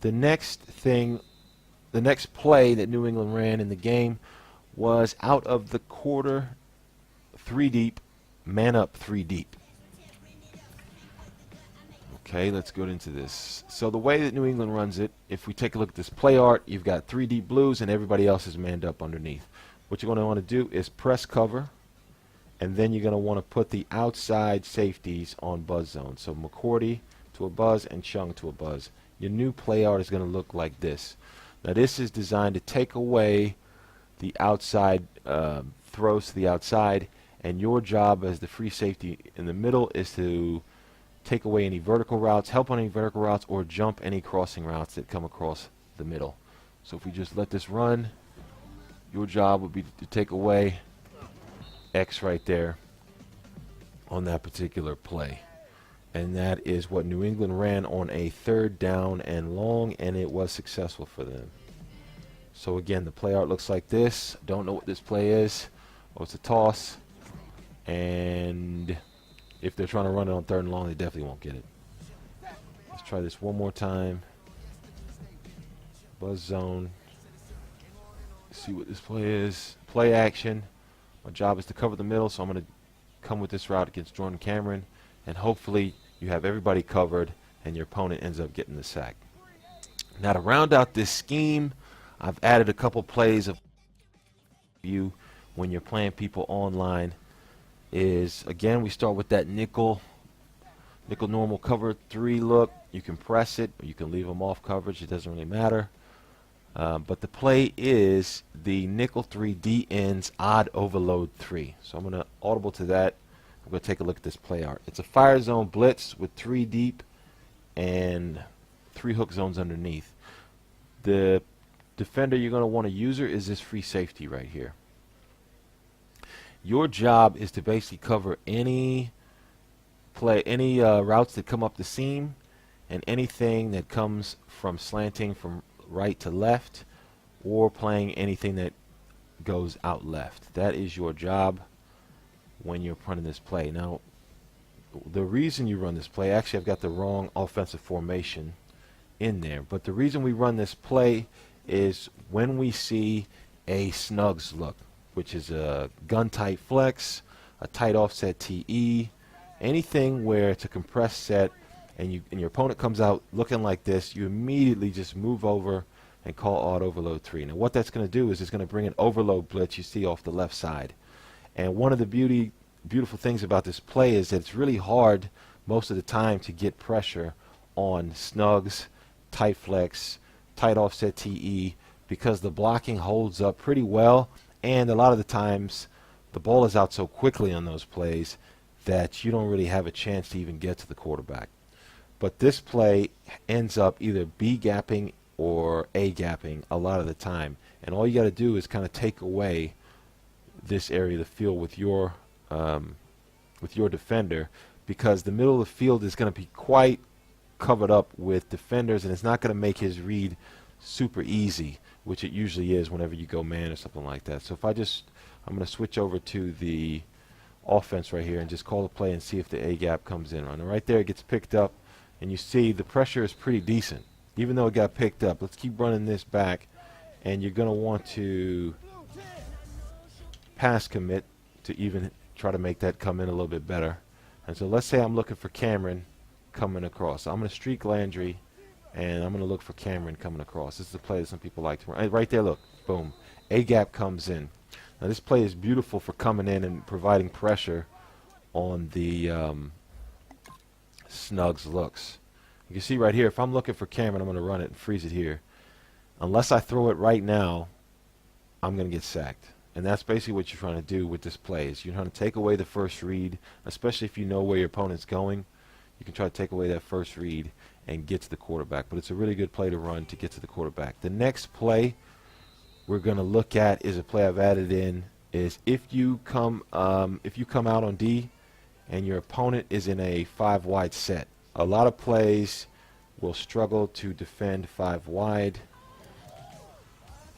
The next play that New England ran in the game was out of the quarter, 3 deep, man up 3 deep. Okay, let's go into this. So the way that New England runs it, if we take a look at this play art, you've got 3 deep blues and everybody else is manned up underneath. What you're going to want to do is press cover, and then you're going to want to put the outside safeties on buzz zone. So McCourty to a buzz and Chung to a buzz. Your new play art is going to look like this. Now this is designed to take away the outside throws to the outside, and your job as the free safety in the middle is to take away any vertical routes, help on any vertical routes, or jump any crossing routes that come across the middle. So if we just let this run, your job would be to take away X right there on that particular play. And that is what New England ran on a 3rd down and long, and it was successful for them. So again, the play art looks like this. Don't know what this play is. Oh, it's a toss. And if they're trying to run it on 3rd and long, they definitely won't get it. Let's try this one more time. Buzz zone. See what this play is. Play action. My job is to cover the middle, so I'm going to come with this route against Jordan Cameron, and hopefully you have everybody covered and your opponent ends up getting the sack. Now to round out this scheme, I've added a couple plays of you when you're playing people online. Is again, we start with that nickel normal cover 3 look. You can press it or you can leave them off coverage, it doesn't really matter. But the play is the nickel 3 D ends odd overload 3. So I'm going to audible to that. We're going to take a look at this play art. It's a fire zone blitz with 3 deep and 3 hook zones underneath. The defender you're going to want to use is this free safety right here. Your job is to basically cover any routes that come up the seam and anything that comes from slanting from right to left, or playing anything that goes out left. That is your job when you're running this play. Now, the reason you run this play, actually I've got the wrong offensive formation in there, but the reason we run this play is when we see a Snugs look, which is a gun tight flex, a tight offset TE, anything where it's a compressed set and your opponent comes out looking like this, you immediately just move over and call odd overload 3. Now what that's going to do is it's going to bring an overload blitz you see off the left side. And one of the beautiful things about this play is that it's really hard most of the time to get pressure on Snugs, tight flex, tight offset TE, because the blocking holds up pretty well, and a lot of the times the ball is out so quickly on those plays that you don't really have a chance to even get to the quarterback. But this play ends up either B gapping or A gapping a lot of the time, and all you got to do is kind of take away this area of the field with your defender, because the middle of the field is going to be quite covered up with defenders, and it's not going to make his read super easy, which it usually is whenever you go man or something like that. So if I'm going to switch over to the offense right here and just call the play and see if the A gap comes in. And right there it gets picked up, and you see the pressure is pretty decent even though it got picked up. Let's keep running this back, and you're going to want to pass commit to even try to make that come in a little bit better. And so let's say I'm looking for Cameron coming across. So I'm going to streak Landry, and I'm going to look for Cameron coming across. This is a play that some people like to run. Right there, look, boom. A-gap comes in. Now this play is beautiful for coming in and providing pressure on the Snugs looks. You can see right here, if I'm looking for Cameron, I'm going to run it and freeze it here. Unless I throw it right now, I'm going to get sacked. And that's basically what you're trying to do with this play. Is you're trying to take away the first read, especially if you know where your opponent's going. You can try to take away that first read and get to the quarterback. But it's a really good play to run to get to the quarterback. The next play we're going to look at is a play I've added in. Is if you come out on D and your opponent is in a 5 wide set. A lot of plays will struggle to defend 5 wide,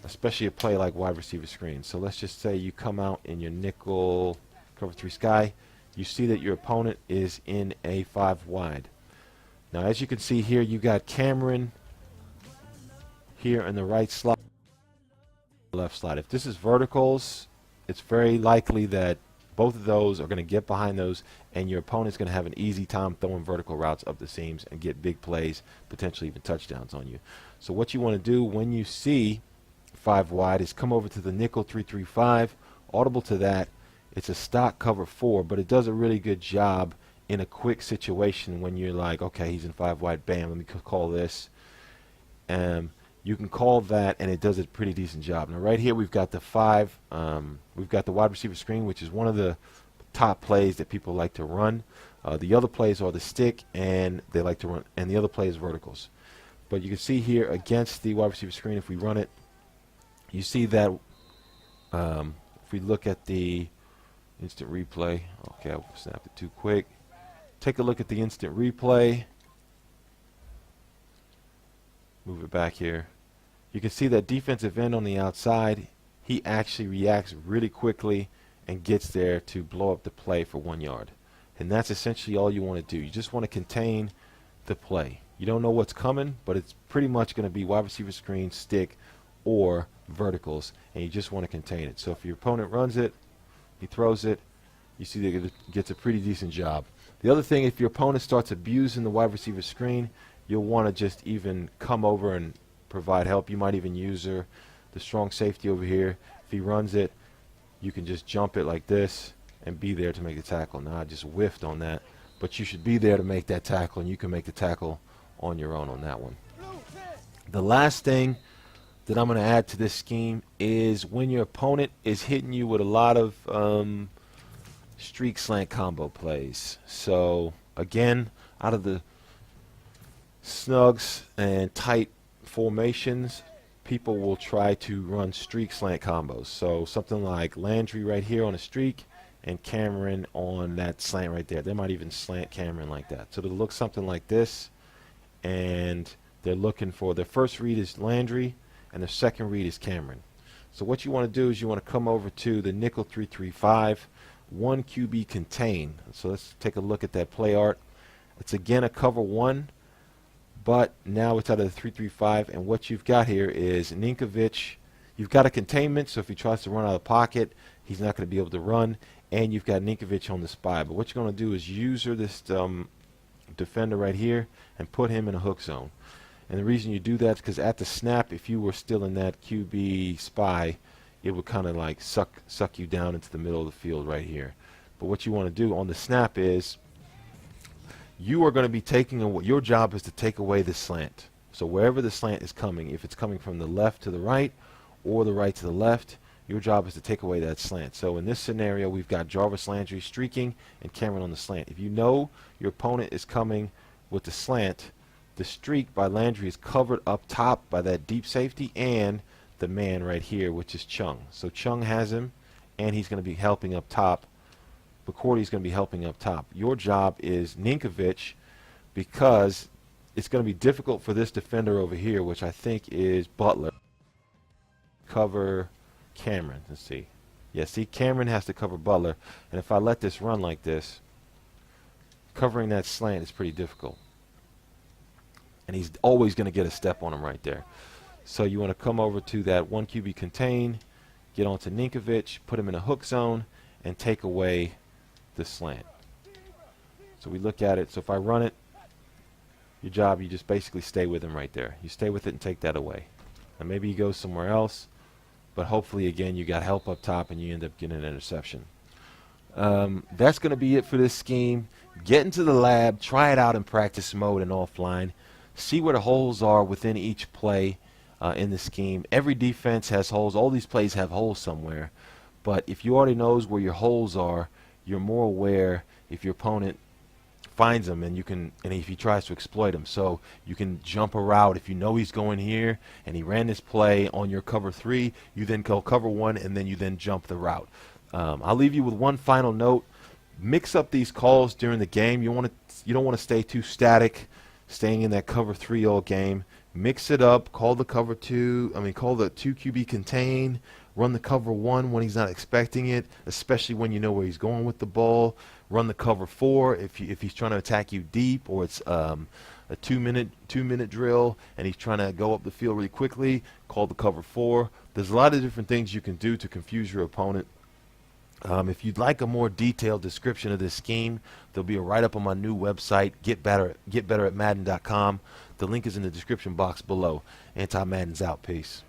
especially a play like wide receiver screen. So let's just say you come out in your nickel cover 3 sky. You see that your opponent is in a 5 wide. Now as you can see here, you got Cameron here in the right slot, left slot. If this is verticals, it's very likely that both of those are going to get behind those, and your opponent's going to have an easy time throwing vertical routes up the seams and get big plays, potentially even touchdowns on you. So what you want to do when you see 5 wide is come over to the nickel 3-3-5, audible to that. It's a stock cover 4, but it does a really good job in a quick situation when you're like, okay, he's in 5 wide, bam, let me call this. You can call that, and it does a pretty decent job. Now, right here, we've got the 5. We've got the wide receiver screen, which is one of the top plays that people like to run. The other plays are the stick, and they like to run, and the other play is verticals. But you can see here against the wide receiver screen, if we run it, you see that if we look at the instant replay, okay, I snapped it too quick. Take a look at the instant replay. Move it back here. You can see that defensive end on the outside, he actually reacts really quickly and gets there to blow up the play for 1 yard. And that's essentially all you want to do. You just want to contain the play. You don't know what's coming, but it's pretty much going to be wide receiver screen, stick, or verticals, and you just want to contain it. So if your opponent runs it, he throws it, you see that it gets a pretty decent job. The other thing, if your opponent starts abusing the wide receiver screen, you'll want to just even come over and provide help. You might even use the strong safety over here. If he runs it, you can just jump it like this and be there to make the tackle. Now, I just whiffed on that, but you should be there to make that tackle, and you can make the tackle on your own on that one. The last thing that I'm going to add to this scheme is when your opponent is hitting you with a lot of streak-slant combo plays. So, again, out of the snugs and tight formations, people will try to run streak-slant combos. So something like Landry right here on a streak and Cameron on that slant right there. They might even slant Cameron like that. So it'll look something like this, and they're looking for their first read is Landry and their second read is Cameron. So what you want to do is you want to come over to the nickel 3-3-5, 1 QB Cointain. So let's take a look at that play art. It's again a cover 1, but now it's out of the 3-3-5, and what you've got here is Ninkovich. You've got a containment, so if he tries to run out of the pocket, he's not going to be able to run, and you've got Ninkovich on the spy. But what you're going to do is use this defender right here and put him in a hook zone. And the reason you do that is because at the snap, if you were still in that QB spy, it would kind of like suck you down into the middle of the field right here. But what you want to do on the snap is you are going to be taking away, your job is to take away the slant. So wherever the slant is coming, if it's coming from the left to the right or the right to the left, your job is to take away that slant. So in this scenario, we've got Jarvis Landry streaking and Cameron on the slant. If you know your opponent is coming with the slant, the streak by Landry is covered up top by that deep safety and the man right here, which is Chung. So Chung has him, and he's going to be helping up top. McCourty's going to be helping up top. Your job is Ninkovich, because it's going to be difficult for this defender over here, which I think is Butler, cover Cameron. Let's see. Yeah, see, Cameron has to cover Butler, and if I let this run like this, covering that slant is pretty difficult. And he's always going to get a step on him right there. So you want to come over to that 1 QB Cointain, get onto Ninkovich, put him in a hook zone, and take away the slant. So we look at it. So if I run it, your job, you just basically stay with him right there. You stay with it and take that away. And maybe he goes somewhere else, but hopefully, again, you got help up top and you end up getting an interception. That's going to be it for this scheme. Get into the lab, try it out in practice mode and offline. See where the holes are within each play in the scheme. Every defense has holes. All these plays have holes somewhere. But if you already knows where your holes are, you're more aware if your opponent finds them, and if he tries to exploit them. So you can jump a route. If you know he's going here and he ran this play on your cover 3, you then go cover 1, and then you then jump the route. I'll leave you with one final note. Mix up these calls during the game. You don't want to stay too static, staying in that cover 3 all game. Mix it up. Call the cover 2. Call the 2 QB Cointain. Run the cover 1 when he's not expecting it, especially when you know where he's going with the ball. Run the cover 4 if he's trying to attack you deep, or it's a two-minute drill, and he's trying to go up the field really quickly, call the cover 4. There's a lot of different things you can do to confuse your opponent. If you'd like a more detailed description of this scheme, there'll be a write-up on my new website, getbetteratmadden.com. The link is in the description box below. Anti Madden's out. Peace.